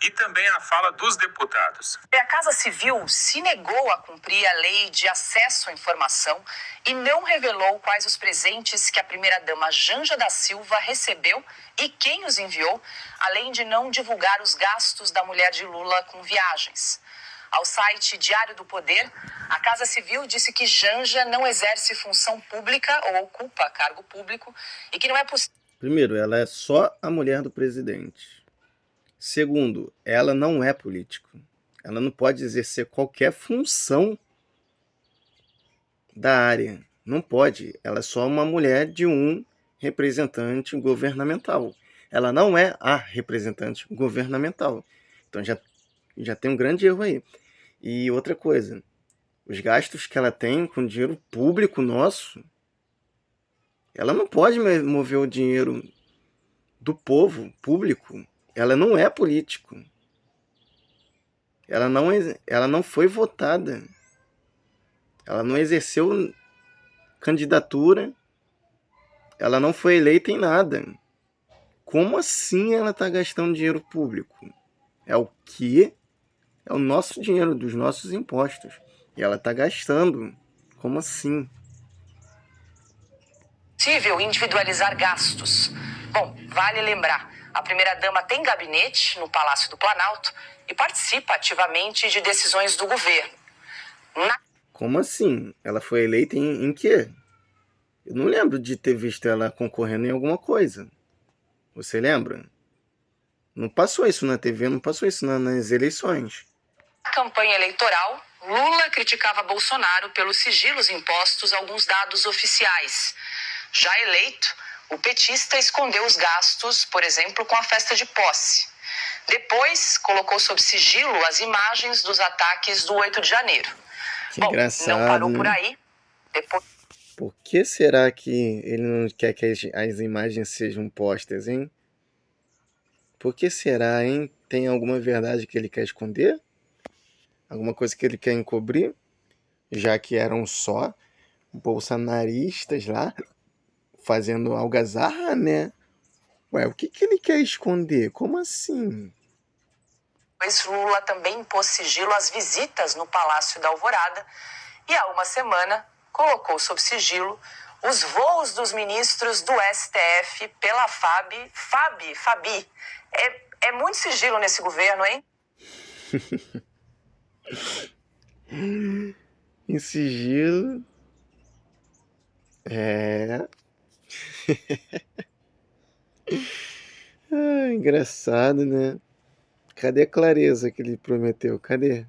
e também a fala dos deputados. A Casa Civil se negou a cumprir a lei de acesso à informação e não revelou quais os presentes que a primeira-dama Janja da Silva recebeu e quem os enviou, além de não divulgar os gastos da mulher de Lula com viagens. Ao site Diário do Poder, a Casa Civil disse que Janja não exerce função pública ou ocupa cargo público e que não é possível. Primeiro, ela é só a mulher do presidente. Segundo, ela não é político. Ela não pode exercer qualquer função da área. Não pode. Ela é só uma mulher de um representante governamental. Ela não é a representante governamental. Então já tem um grande erro aí. E outra coisa, os gastos que ela tem com dinheiro público nosso, ela não pode mover o dinheiro do povo público. Ela não é político. Ela não foi votada. Ela não exerceu candidatura. Ela não foi eleita em nada. Como assim ela está gastando dinheiro público? É o quê? É o nosso dinheiro, dos nossos impostos. E ela está gastando. Como assim? Possível individualizar gastos. Bom, vale lembrar, a primeira-dama tem gabinete no Palácio do Planalto e participa ativamente de decisões do governo. Como assim? Ela foi eleita em quê? Eu não lembro de ter visto ela concorrendo em alguma coisa. Você lembra? Não passou isso na TV, não passou isso nas eleições. Na campanha eleitoral, Lula criticava Bolsonaro pelos sigilos impostos a alguns dados oficiais. Já eleito, o petista escondeu os gastos, por exemplo, com a festa de posse. Depois, colocou sob sigilo as imagens dos ataques do 8 de janeiro. Que engraçado, não parou né? por aí. Depois... Por que será que ele não quer que as imagens sejam postas, hein? Por que será, hein? Tem alguma verdade que ele quer esconder? Alguma coisa que ele quer encobrir? Já que eram só bolsonaristas lá fazendo algazarra, né? Ué, o que ele quer esconder? Como assim? Depois, Lula também impôs sigilo às visitas no Palácio da Alvorada e há uma semana colocou sob sigilo os voos dos ministros do STF pela Fabi. É muito sigilo nesse governo, hein? Em sigilo. É. Ah, engraçado, né? Cadê a clareza que ele prometeu? Cadê?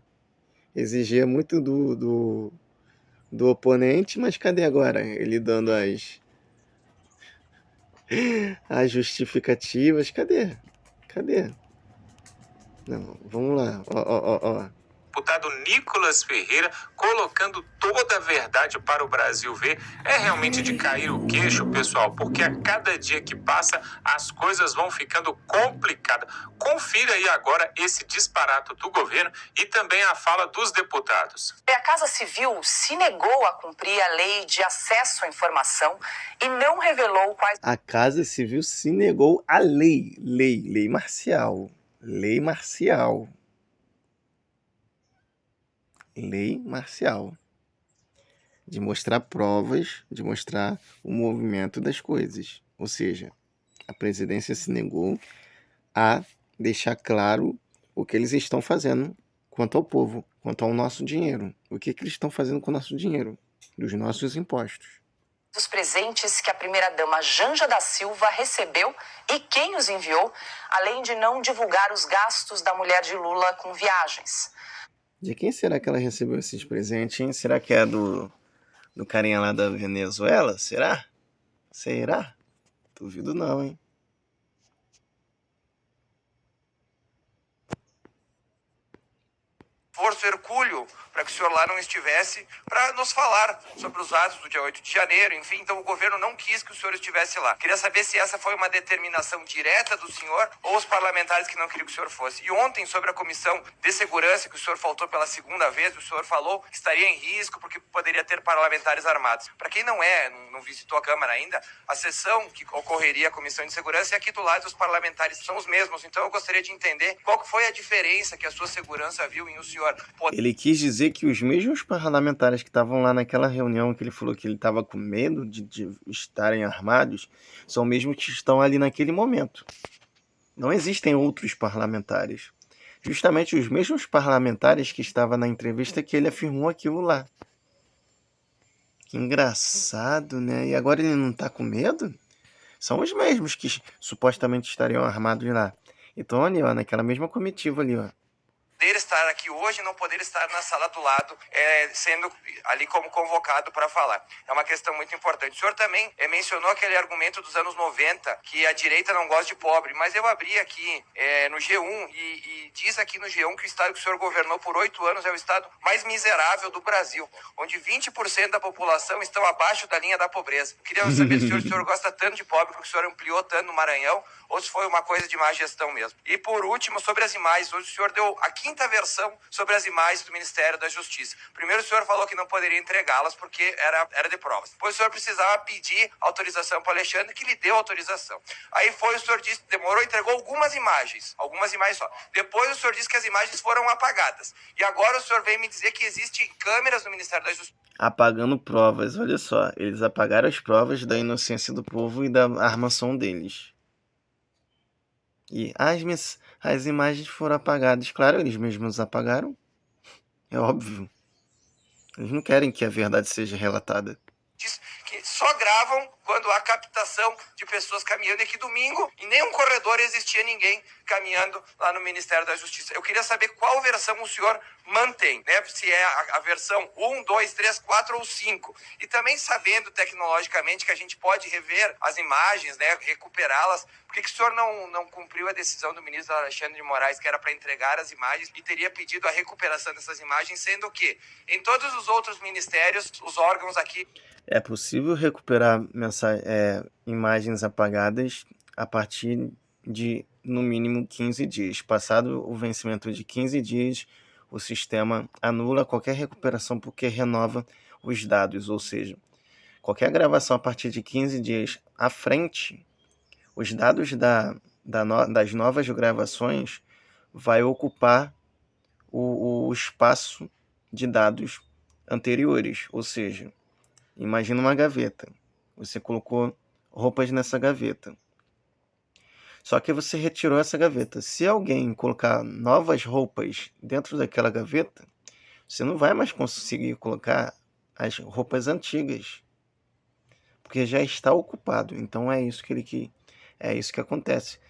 Exigia muito do oponente, mas cadê agora ele dando as justificativas? Cadê? Cadê? Não, vamos lá. Ó. Deputado Nicolas Ferreira colocando toda a verdade para o Brasil ver. É realmente de cair o queixo, pessoal, porque a cada dia que passa as coisas vão ficando complicadas. Confira aí agora esse disparate do governo e também a fala dos deputados. A Casa Civil se negou a cumprir a lei de acesso à informação e não revelou quais... A Casa Civil se negou à lei marcial. Lei marcial. Lei marcial. De mostrar provas, de mostrar o movimento das coisas. Ou seja, a presidência se negou a deixar claro o que eles estão fazendo quanto ao povo, quanto ao nosso dinheiro. O que eles estão fazendo com o nosso dinheiro, dos nossos impostos. Os presentes que a primeira-dama Janja da Silva recebeu e quem os enviou, além de não divulgar os gastos da mulher de Lula com viagens. De quem será que ela recebeu esses presentes, hein? Será que é do carinha lá da Venezuela? Será? Será? Duvido não, hein? Forço Hercúleo, para que o senhor lá não estivesse, para nos falar sobre os atos do dia 8 de janeiro, enfim, então o governo não quis que o senhor estivesse lá. Queria saber se essa foi uma determinação direta do senhor ou os parlamentares que não queriam que o senhor fosse. E ontem, sobre a comissão de segurança, que o senhor faltou pela segunda vez, o senhor falou que estaria em risco porque poderia ter parlamentares armados. Para quem não visitou a Câmara ainda, a sessão que ocorreria a comissão de segurança é aqui do lado, os parlamentares são os mesmos. Então eu gostaria de entender qual que foi a diferença que a sua segurança viu em o senhor. Ele quis dizer que os mesmos parlamentares que estavam lá naquela reunião, que ele falou que ele estava com medo de estarem armados, são mesmos que estão ali naquele momento. Não existem outros parlamentares. Justamente os mesmos parlamentares que estavam na entrevista que ele afirmou aquilo lá. Que engraçado, né? E agora ele não está com medo? São os mesmos que supostamente estariam armados lá. Então ali, ó, naquela mesma comitiva ali, ó. Poder estar aqui hoje e não poder estar na sala do lado, sendo ali como convocado para falar. É uma questão muito importante. O senhor também mencionou aquele argumento dos anos 90, que a direita não gosta de pobre, mas eu abri aqui no G1 e diz aqui no G1 que o estado que o senhor governou por 8 anos é o estado mais miserável do Brasil, onde 20% da população estão abaixo da linha da pobreza. Queria saber se o senhor gosta tanto de pobre porque o senhor ampliou tanto no Maranhão, ou se foi uma coisa de má gestão mesmo. E por último, sobre as imagens, hoje o senhor deu a quinta versão sobre as imagens do Ministério da Justiça. Primeiro o senhor falou que não poderia entregá-las porque era de provas. Depois o senhor precisava pedir autorização para o Alexandre, que lhe deu autorização. Aí o senhor disse, demorou, entregou algumas imagens só. Depois o senhor disse que as imagens foram apagadas. E agora o senhor vem me dizer que existem câmeras no Ministério da Justiça. Apagando provas, olha só. Eles apagaram as provas da inocência do povo e da armação deles. E as imagens foram apagadas. Claro, eles mesmos apagaram. É óbvio. Eles não querem que a verdade seja relatada. Que só gravam quando há captação de pessoas caminhando. E que domingo, em nenhum corredor existia ninguém caminhando lá no Ministério da Justiça. Eu queria saber qual versão o senhor mantém, né? Se é a versão 1, 2, 3, 4 ou 5. E também sabendo tecnologicamente que a gente pode rever as imagens, né? Recuperá-las. Por que o senhor não cumpriu a decisão do ministro Alexandre de Moraes, que era para entregar as imagens, e teria pedido a recuperação dessas imagens, sendo que em todos os outros ministérios, os órgãos aqui... É possível recuperar imagens apagadas a partir de, no mínimo, 15 dias. Passado o vencimento de 15 dias, o sistema anula qualquer recuperação porque renova os dados. Ou seja, qualquer gravação a partir de 15 dias à frente, os dados das novas gravações vai ocupar o espaço de dados anteriores. Ou seja, imagina uma gaveta. Você colocou roupas nessa gaveta. Só que você retirou essa gaveta. Se alguém colocar novas roupas dentro daquela gaveta, você não vai mais conseguir colocar as roupas antigas, porque já está ocupado. Então é isso que acontece.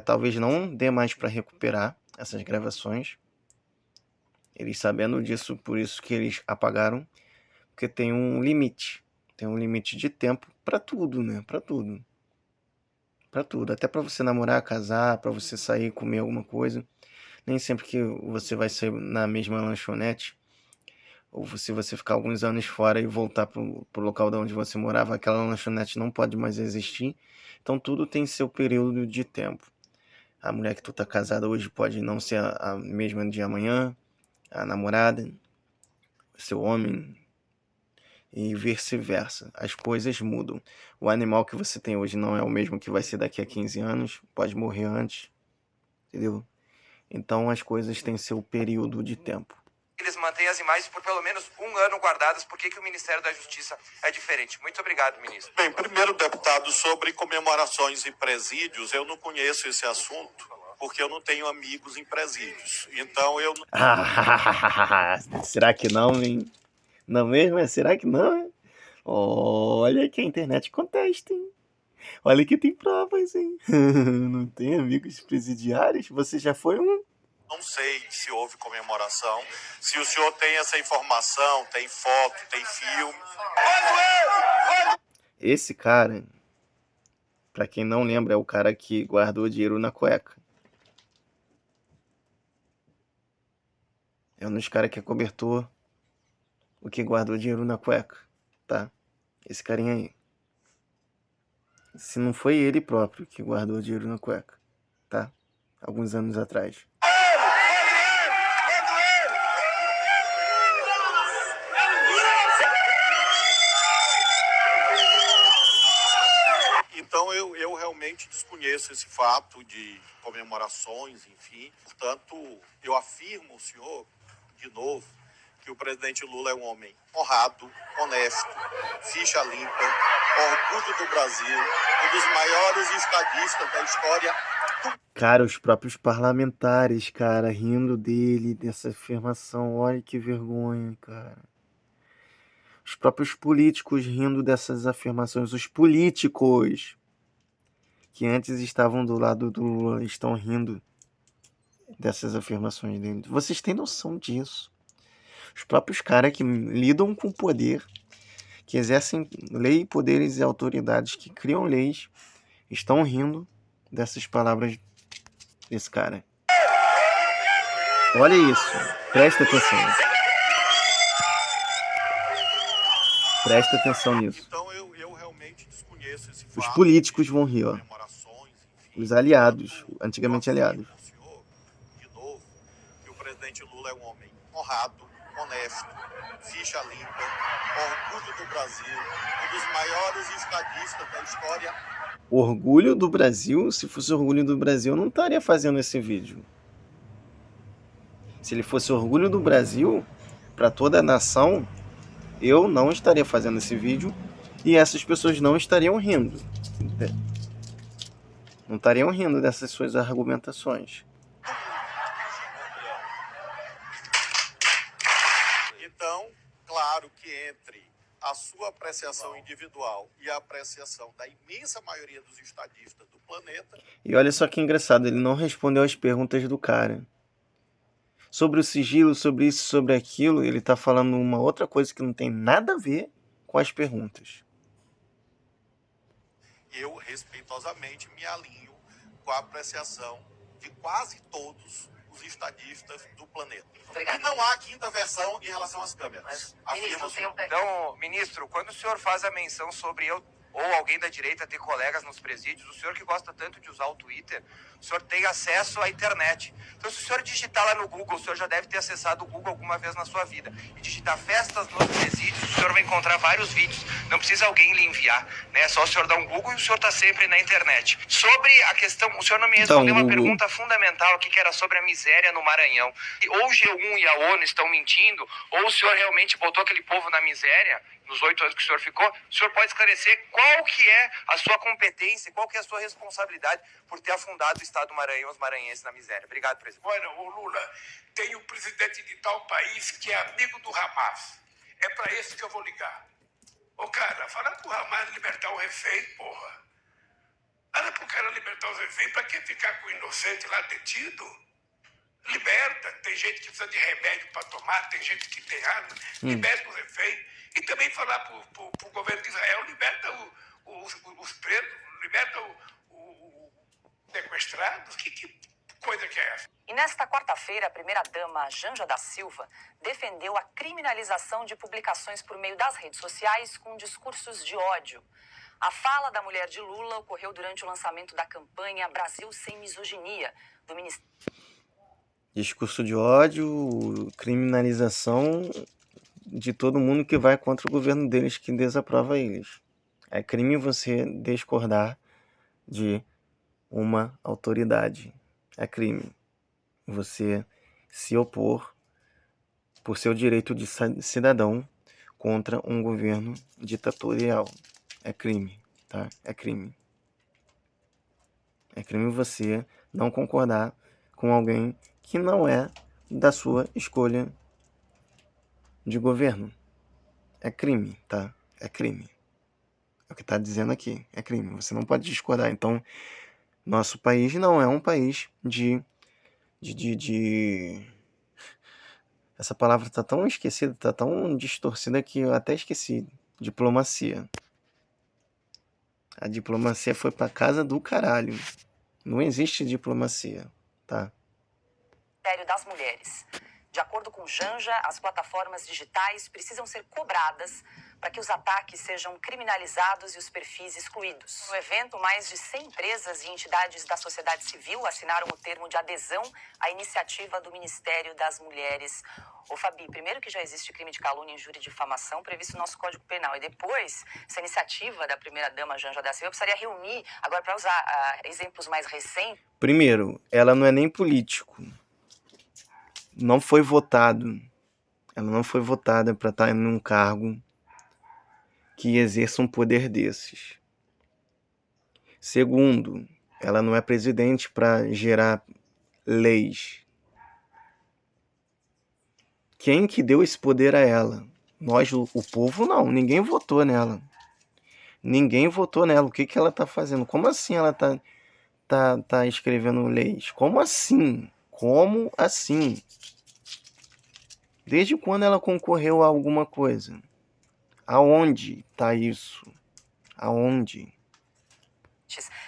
Talvez não dê mais para recuperar essas gravações. Eles sabendo disso, por isso que eles apagaram, porque tem um limite. Tem um limite de tempo para tudo, né? Para tudo. Para tudo. Até para você namorar, casar, para você sair, comer alguma coisa. Nem sempre que você vai sair na mesma lanchonete, ou se você ficar alguns anos fora e voltar pro local de onde você morava, aquela lanchonete não pode mais existir. Então tudo tem seu período de tempo. A mulher que tu tá casada hoje pode não ser a mesma de amanhã, a namorada, seu homem, e vice-versa. As coisas mudam. O animal que você tem hoje não é o mesmo que vai ser daqui a 15 anos, pode morrer antes, entendeu? Então as coisas têm seu período de tempo. Eles mantêm as imagens por pelo menos um ano guardadas. Por que o Ministério da Justiça é diferente? Muito obrigado, ministro. Bem, primeiro, deputado, sobre comemorações em presídios, eu não conheço esse assunto, porque eu não tenho amigos em presídios. Então eu não... Será que não, hein? Não mesmo? Será que não, hein? Olha que a internet contesta, hein? Olha que tem provas, hein? Não tem amigos presidiários? Você já foi um? Não sei se houve comemoração. Se o senhor tem essa informação, tem foto, tem filme. Esse cara, pra quem não lembra, é o cara que guardou dinheiro na cueca. É um dos caras que acobertou o que guardou dinheiro na cueca, tá? Esse carinha aí. Se não foi ele próprio que guardou dinheiro na cueca, tá? Alguns anos atrás. Então eu realmente desconheço esse fato de comemorações, enfim. Portanto, eu afirmo, senhor, de novo, que o presidente Lula é um homem honrado, honesto, ficha limpa, orgulho do Brasil, um dos maiores estadistas da história. Cara, os próprios parlamentares, cara, rindo dele, dessa afirmação. Olha que vergonha, cara. Os próprios políticos rindo dessas afirmações. Os políticos que antes estavam do lado do Lula estão rindo dessas afirmações dele. Vocês têm noção disso? Os próprios caras que lidam com poder, que exercem lei, poderes e autoridades, que criam leis, estão rindo dessas palavras desse cara. Olha isso. Presta atenção. Presta atenção nisso. Então eu realmente desconheço esse fato. Os políticos vão rir, ó. Os aliados, antigamente aliados. Senhor, de novo, que o presidente Lula é um homem honrado, honesto, ficha limpa, orgulho do Brasil, um dos maiores estadistas da história. Orgulho do Brasil? Se fosse orgulho do Brasil, eu não estaria fazendo esse vídeo. Se ele fosse orgulho do Brasil, para toda a nação, eu não estaria fazendo esse vídeo e essas pessoas não estariam rindo. Não estariam rindo dessas suas argumentações. Então, claro que entre a sua apreciação individual e a apreciação da imensa maioria dos estadistas do planeta. E olha só que engraçado, ele não respondeu as perguntas do cara. Sobre o sigilo, sobre isso, sobre aquilo, ele tá falando uma outra coisa que não tem nada a ver com as perguntas. Eu, respeitosamente, me alinho com a apreciação de quase todos os estadistas do planeta. Obrigado. E não há quinta versão em relação às câmeras. Ministro, então, ministro, quando o senhor faz a menção sobre eu ou alguém da direita ter colegas nos presídios, o senhor que gosta tanto de usar o Twitter, o senhor tem acesso à internet. Então, se o senhor digitar lá no Google, o senhor já deve ter acessado o Google alguma vez na sua vida, e digitar festas nos presídios, o senhor vai encontrar vários vídeos. Não precisa alguém lhe enviar, né? É só o senhor dar um Google e o senhor está sempre na internet. Sobre a questão, o senhor não me respondeu uma pergunta fundamental, que era sobre a miséria no Maranhão. E ou o G1 e a ONU estão mentindo, ou o senhor realmente botou aquele povo na miséria, nos 8 anos que o senhor ficou. O senhor pode esclarecer qual que é a sua competência, qual que é a sua responsabilidade por ter afundado o estado do Maranhão, os maranhenses na miséria. Obrigado, presidente. Olha, o Lula tem um presidente de tal país que é amigo do Hamas. É para esse que eu vou ligar. Ô, cara, fala pro Hamas libertar o refém, porra. Fala pro cara libertar os reféns, pra que ficar com o inocente lá detido? Liberta. Tem gente que precisa de remédio para tomar, tem gente que tem arma. Liberta os reféns. E também falar pro governo de Israel, liberta os presos, liberta os sequestrados. Que coisa que é essa? E nesta quarta-feira, a primeira-dama Janja da Silva defendeu a criminalização de publicações por meio das redes sociais com discursos de ódio. A fala da mulher de Lula ocorreu durante o lançamento da campanha Brasil Sem Misoginia, do Ministério. Discurso de ódio, criminalização de todo mundo que vai contra o governo deles, que desaprova eles. É crime você discordar de uma autoridade. É crime você se opor por seu direito de cidadão contra um governo ditatorial. É crime, tá? É crime. É crime você não concordar com alguém que não é da sua escolha de governo. É crime, tá? É crime. É o que tá dizendo aqui. É crime. Você não pode discordar. Então, nosso país não é um país de... Essa palavra tá tão esquecida, tá tão distorcida que eu até esqueci. Diplomacia. A diplomacia foi pra casa do caralho. Não existe diplomacia, tá? Ministério das Mulheres. De acordo com Janja, as plataformas digitais precisam ser cobradas para que os ataques sejam criminalizados e os perfis excluídos. No evento, mais de 100 empresas e entidades da sociedade civil assinaram o termo de adesão à iniciativa do Ministério das Mulheres. Ô Fabi, primeiro que já existe crime de calúnia, injúria e difamação previsto no nosso Código Penal. E depois, essa iniciativa da primeira-dama Janja da Silva precisaria reunir, agora para usar exemplos mais recentes... Primeiro, ela não é nem político. Não foi votado. Ela não foi votada para estar em um cargo que exerça um poder desses. Segundo, ela não é presidente para gerar leis. Quem que deu esse poder a ela? Nós, o povo, não. Ninguém votou nela. Ninguém votou nela. O que ela está fazendo? Como assim ela tá escrevendo leis? Como assim? Como assim? Desde quando ela concorreu a alguma coisa? Aonde está isso? Aonde?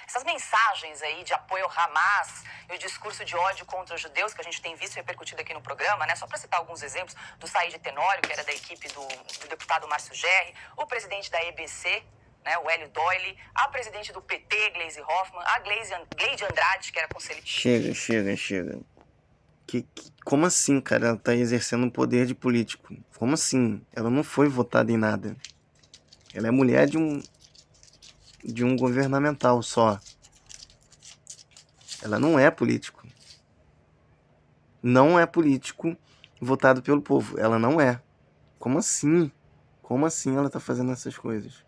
Essas mensagens aí de apoio ao Hamas e o discurso de ódio contra os judeus que a gente tem visto repercutido aqui no programa, né? Só para citar alguns exemplos, do Said Tenório, que era da equipe do deputado Márcio Gerri, o presidente da EBC, né, o Hélio Doyle, a presidente do PT, Gleisi Hoffmann, a Gleide Andrade, que era conselheira... Chega. Como assim, cara? Ela tá exercendo um poder de político. Como assim? Ela não foi votada em nada. Ela é mulher de um governamental só. Ela não é político. Não é político votado pelo povo. Ela não é. Como assim? Como assim ela tá fazendo essas coisas?